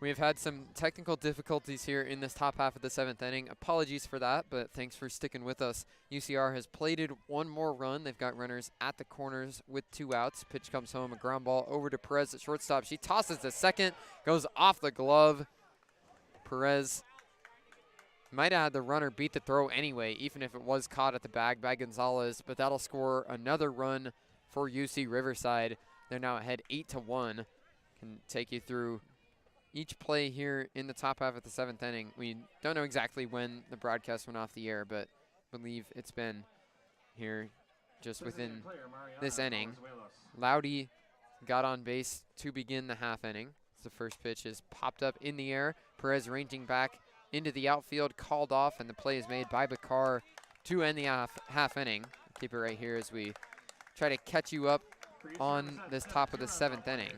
We've had some technical difficulties here in this top half of the 7th inning. Apologies for that, but thanks for sticking with us. UCR has plated one more run. They've got runners at the corners with 2 outs. Pitch comes home, a ground ball over to Perez at shortstop. She tosses to second, goes off the glove. Perez might have had the runner beat the throw anyway, even if it was caught at the bag by Gonzalez, but that'll score another run for UC Riverside. They're now ahead 8-1. Can take you through each play here in the top half of the 7th inning. We don't know exactly when the broadcast went off the air, but believe it's been here just within this inning. Loudy got on base to begin the half inning. The first pitch is popped up in the air. Perez ranging back into the outfield, called off, and the play is made by Bakar to end the half inning. Keep it right here as we try to catch you up on this top of the 7th inning.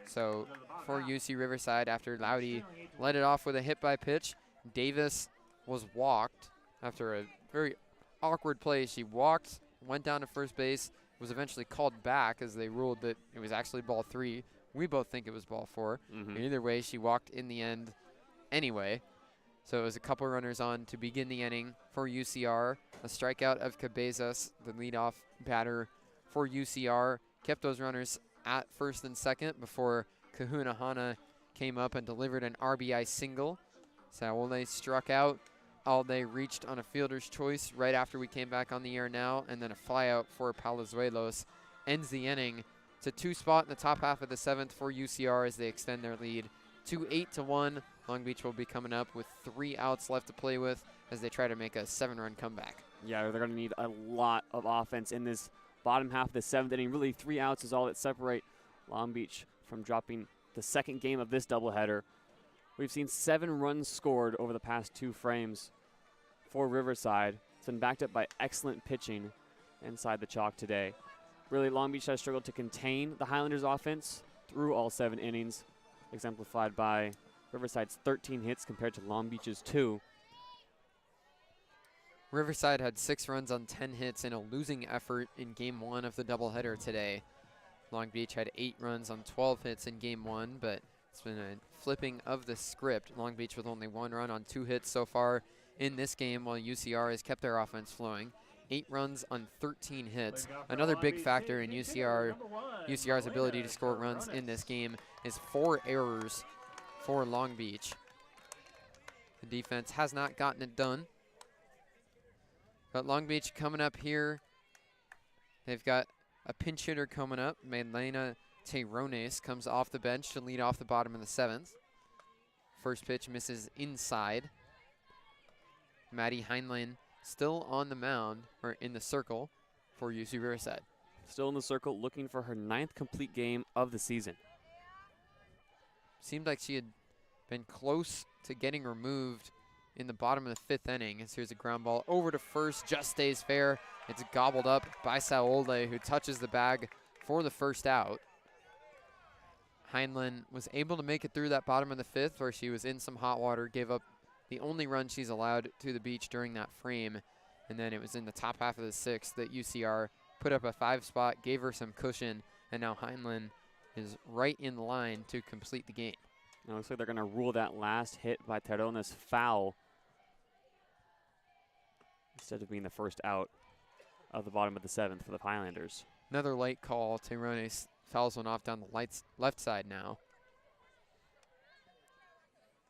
So for UC Riverside, after Loudy led it off with a hit by pitch, Davis was walked after a very awkward play. She walked, went down to first base, was eventually called back as they ruled that it was actually ball 3. We both think it was ball 4. Either way, she walked in the end anyway. So it was a couple runners on to begin the inning for UCR. A strikeout of Cabezas, the leadoff batter for UCR, kept those runners at first and second before Kahuna Hana came up and delivered an RBI single. Saole struck out. Alde reached on a fielder's choice right after we came back on the air now, and then a flyout for Palazuelos ends the inning. It's a 2-spot in the top half of the 7th for UCR as they extend their lead to 8-1. Long Beach will be coming up with 3 outs left to play with as they try to make a 7-run comeback. Yeah, they're going to need a lot of offense in this bottom half of the 7th inning. Really, 3 outs is all that separate Long Beach from dropping the second game of this doubleheader. We've seen 7 runs scored over the past 2 frames for Riverside. It's been backed up by excellent pitching inside the chalk today. Really, Long Beach has struggled to contain the Highlanders' offense through all 7 innings, exemplified by Riverside's 13 hits compared to Long Beach's 2. Riverside had 6 runs on 10 hits in a losing effort in Game 1 of the doubleheader today. Long Beach had 8 runs on 12 hits in Game 1, but it's been a flipping of the script. Long Beach with only 1 run on 2 hits so far in this game, while UCR has kept their offense flowing. 8 runs on 13 hits. Another big factor in UCR's ability to score runs in this game is 4 errors for Long Beach. The defense has not gotten it done. But Long Beach coming up here, they've got a pinch hitter coming up. Melena Teyrones comes off the bench to lead off the bottom of the 7th. First pitch misses inside. Maddie Heinlein still on the mound, or in the circle, for UC Riverside. Still in the circle, looking for her 9th complete game of the season. Seemed like she had been close to getting removed in the bottom of the 5th inning. As here's a ground ball over to first, just stays fair. It's gobbled up by Saolde, who touches the bag for the first out. Heinlein was able to make it through that bottom of the 5th, where she was in some hot water, gave up the only run she's allowed to the beach during that frame. And then it was in the top half of the 6th that UCR put up a 5-spot, gave her some cushion, and now Heinlein is right in line to complete the game. It looks like they're going to rule that last hit by Terrones foul instead of being the first out of the bottom of the 7th for the Highlanders. Another late call. Terrones fouls one off down the left side now.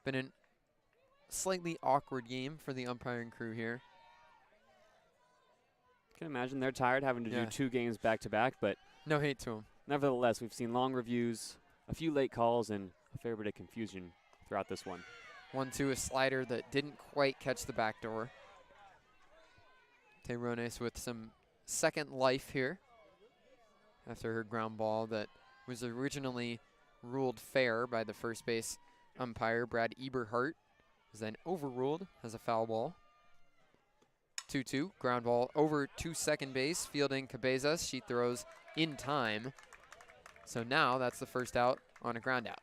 Been a slightly awkward game for the umpiring crew here. I can imagine they're tired having to do 2 games back-to-back, but no hate to them. Nevertheless, we've seen long reviews, a few late calls, and a fair bit of confusion throughout this one. 1-2, a slider that didn't quite catch the back door. Teyrones with some second life here after her ground ball that was originally ruled fair by the first base umpire, Brad Eberhardt, was then overruled as a foul ball. 2-2, ground ball over to second base, fielding Cabezas. She throws in time. So now that's the first out on a ground out.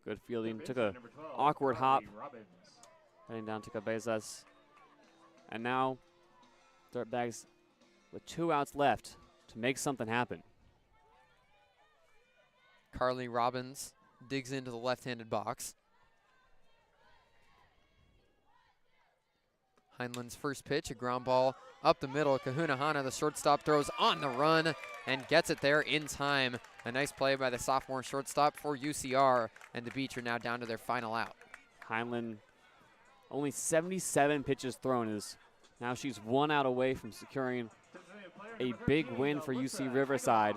Good fielding, took a awkward hop, heading down to Cabezas. And now Dirtbags with 2 outs left to make something happen. Carly Robbins digs into the left-handed box. Heinlen's first pitch, a ground ball up the middle. Kahunahana, the shortstop, throws on the run and gets it there in time. A nice play by the sophomore shortstop for UCR, and the Beach are now down to their final out. Heinlen, only 77 pitches thrown, is now she's 1 out away from securing a big win for UC Riverside.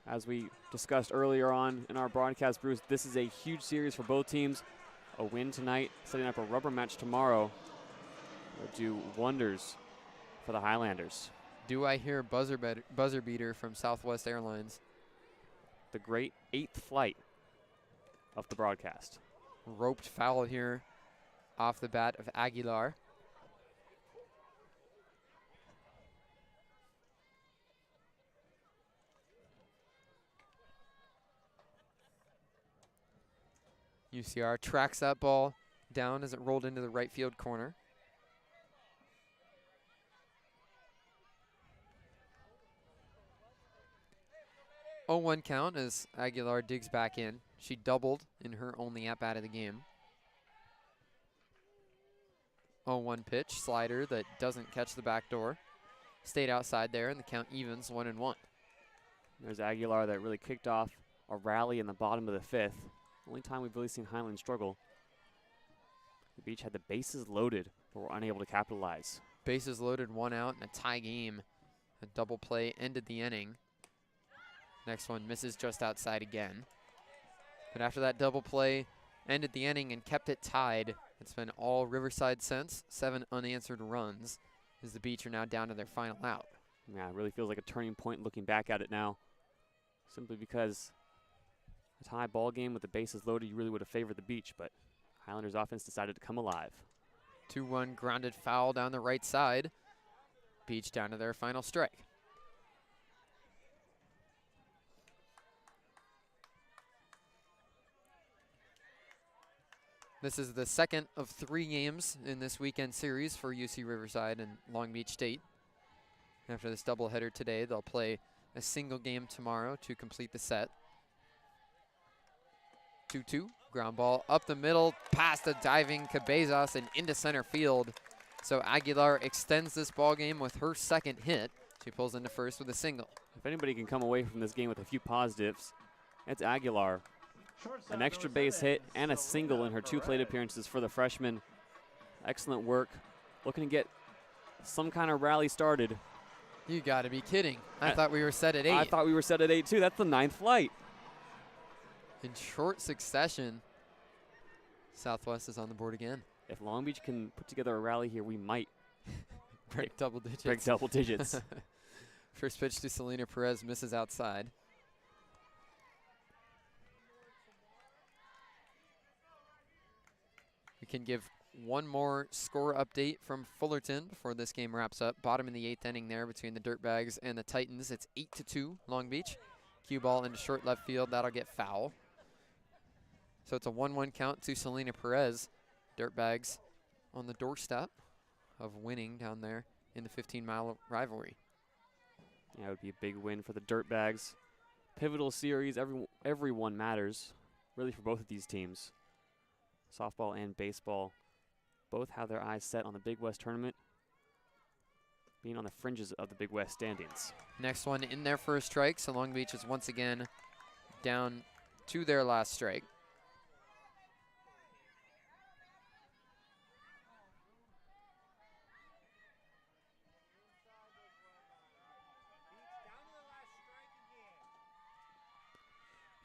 As we discussed earlier on in our broadcast, Bruce, this is a huge series for both teams. A win tonight, setting up a rubber match tomorrow, will do wonders for the Highlanders. Do I hear buzzer beater from Southwest Airlines? The great 8th flight of the broadcast. Roped foul here off the bat of Aguilar. UCR tracks that ball down as it rolled into the right field corner. Oh, 1 count as Aguilar digs back in. She doubled in her only at-bat of the game. 0-1 pitch, slider that doesn't catch the back door. Stayed outside there, and the count evens 1-1. There's Aguilar that really kicked off a rally in the bottom of the 5th. Only time we've really seen Heinlen struggle. The Beach had the bases loaded, but were unable to capitalize. Bases loaded, 1 out, and a tie game. A double play ended the inning. Next one misses just outside again. But after that double play ended the inning and kept it tied, it's been all Riverside since. 7 unanswered runs as the Beach are now down to their final out. Yeah, it really feels like a turning point looking back at it now. Simply because a tie ball game with the bases loaded, you really would have favored the Beach, but Highlanders offense decided to come alive. 2-1 grounded foul down the right side. Beach down to their final strike. This is the second of 3 games in this weekend series for UC Riverside and Long Beach State. After this doubleheader today, they'll play a single game tomorrow to complete the set. 2-2, ground ball up the middle, past a diving Cabezas and into center field. So Aguilar extends this ball game with her second hit. She pulls into first with a single. If anybody can come away from this game with a few positives, it's Aguilar. An extra base hit and a single in her 2 plate appearances for the freshman. Excellent work. Looking to get some kind of rally started. You gotta be kidding. I thought we were set at 8. I thought we were set at 8 too. That's the 9th flight. In short succession, Southwest is on the board again. If Long Beach can put together a rally here, we might break double digits. Break double digits. First pitch to Selena Perez misses outside. We can give one more score update from Fullerton before this game wraps up. Bottom in the 8th inning there between the Dirtbags and the Titans. It's 8-2 Long Beach. Cue ball into short left field. That'll get foul. So it's a 1-1 count to Selena Perez. Dirtbags on the doorstep of winning down there in the 15-mile rivalry. Yeah, it would be a big win for the Dirtbags. Pivotal series. Everyone matters, really, for both of these teams. Softball and baseball both have their eyes set on the Big West tournament, being on the fringes of the Big West standings. Next one in there for a strike, so Long Beach is once again down to their last strike.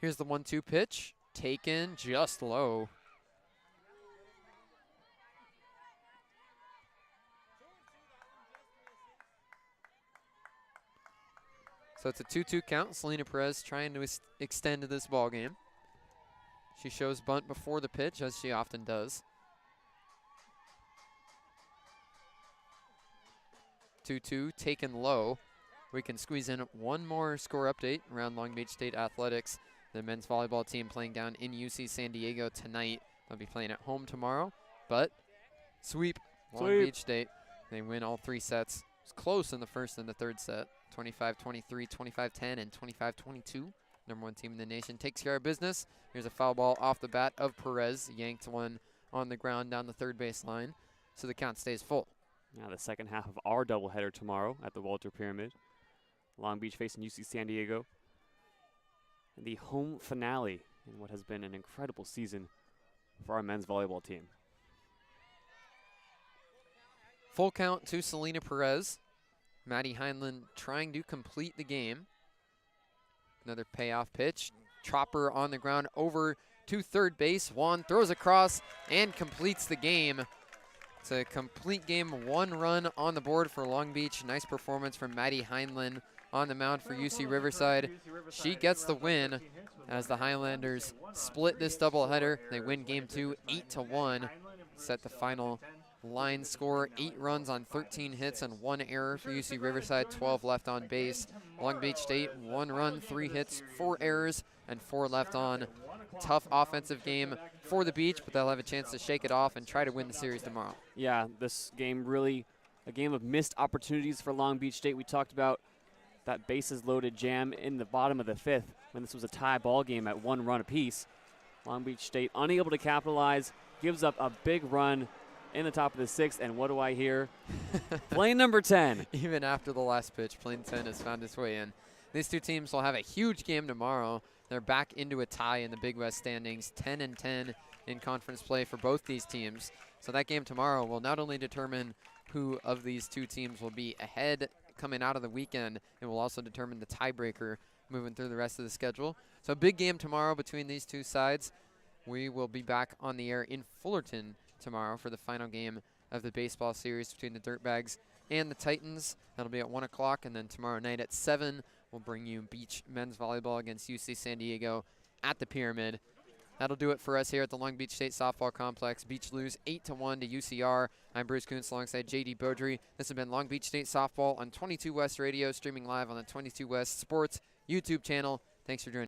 Here's the 1-2 pitch, taken just low. So it's a 2-2 count. Selena Perez trying to extend this ball game. She shows bunt before the pitch, as she often does. 2-2 taken low. We can squeeze in one more score update around Long Beach State Athletics. The men's volleyball team playing down in UC San Diego tonight. They'll be playing at home tomorrow, but sweep Long Beach State. They win all 3 sets. It was close in the first and the third set. 25-23, 25-10, and 25-22 #1 team in the nation, takes care of business. Here's a foul ball off the bat of Perez. Yanked one on the ground down the third baseline. So the count stays full. Now the second half of our doubleheader tomorrow at the Walter Pyramid. Long Beach facing UC San Diego. And the home finale in what has been an incredible season for our men's volleyball team. Full count to Selena Perez. Maddie Heinlein trying to complete the game. Another payoff pitch. Chopper on the ground over to third base. Juan throws across and completes the game. It's a complete game, 1 run on the board for Long Beach. Nice performance from Maddie Heinlein on the mound for UC Riverside. She gets the win as the Highlanders split this doubleheader. They win game 2, 8-1. Set the final line score, 8 runs on 13 hits and 1 error for UC Riverside, 12 left on base. Long Beach State, 1 run, 3 hits, 4 errors, and 4 left on. Tough offensive game for the Beach, but they'll have a chance to shake it off and try to win the series tomorrow. Yeah, this game really a game of missed opportunities for Long Beach State. We talked about that bases loaded jam in the bottom of the 5th when this was a tie ball game at 1 run apiece. Long Beach State unable to capitalize, gives up a big run in the top of the 6th, and what do I hear? Plane number 10. Even after the last pitch, plane 10 has found its way in. These two teams will have a huge game tomorrow. They're back into a tie in the Big West standings, 10-10 in conference play for both these teams. So that game tomorrow will not only determine who of these two teams will be ahead coming out of the weekend, it will also determine the tiebreaker moving through the rest of the schedule. So a big game tomorrow between these two sides. We will be back on the air in Fullerton tomorrow for the final game of the baseball series between the Dirtbags and the Titans. That'll be at 1 o'clock, and then tomorrow night at 7, we'll bring you Beach men's volleyball against UC San Diego at the Pyramid. That'll do it for us here at the Long Beach State Softball Complex. Beach lose 8-1 to UCR. I'm Bruce Kuntz alongside JayDe Beaudry. This has been Long Beach State Softball on 22 West Radio, streaming live on the 22 West Sports YouTube channel. Thanks for joining.